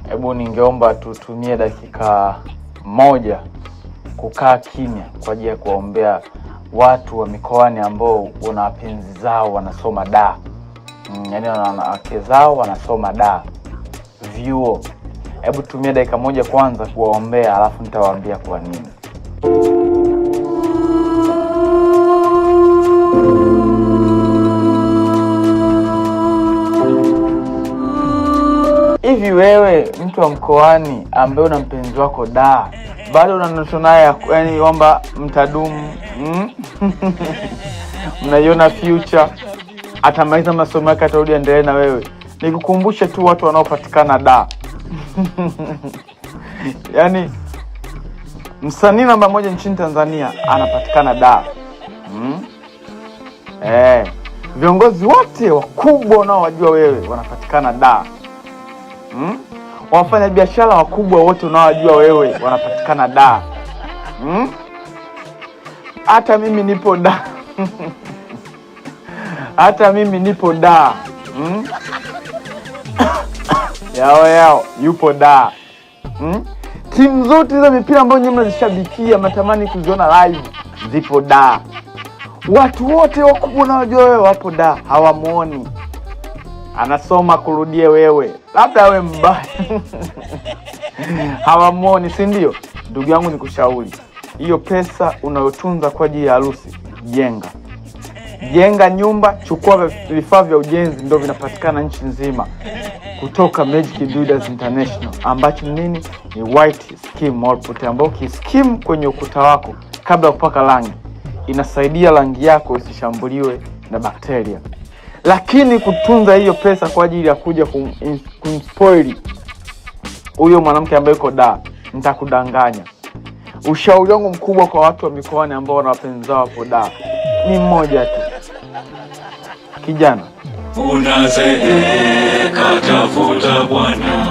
Hebu ningeomba tutumie dakika moja kukaa kimya kwa ajili ya kuombea watu wa mikoani ambao wana wapenzi zao wanasoma da. Yaani wanawake zao wanasoma da. Vyuo. Hebu tumie dakika moja kwanza kuwaombea, alafu nitawaambia kwa nini. Hivi wewe mtu wa mkoani ambaye una mpenzi wako da, bado unanoto naye yaani kwamba mtadumu? Mnaiona future atamaliza masomo yake atarudi endelee na wewe? Nikukumbushe tu watu wanaopatikana da. Yaani msanii namba 1 nchini Tanzania anapatikana da. Viongozi wote wakubwa unaowajua wewe wanapatikana da. Wafanya biashara wakubwa wote unaowajua wewe wanapatikana da. Hata mimi nipo da. Hata mimi nipo da. Yao yupo da. Timu zote za mipira ambazo nyinyi mnazishabikia matamani kuziona live zipo da. Watu wote wakubwa unaojua wewe wapo da, hawamuoni. Anasoma kurudie wewe, labda wewe mbaya. Hawamuoni, si ndio? Ndugu yangu nikushauri, hiyo pesa unayotunza kwa ajili ya harusi, jenga nyumba, chukua vifaa vya ujenzi, ndio vinapatikana nchi nzima kutoka Magic Builders International, ambacho nini? Ni white skim wallpaper, ambayo kiskim kwenye ukuta wako kabla ya kupaka rangi inasaidia rangi yako isishambuliwe na bakteria. Lakini kutunza hiyo pesa kwa ajili ya kuja kumspoil huyo mwanamke ambaye yuko da, nitakudanganya. Ushauri wangu mkubwa kwa watu wa mikoani ambao wana wapenzi wao hapo da ni mmoja tu. Kijana, unazeeka tafuta Bwana.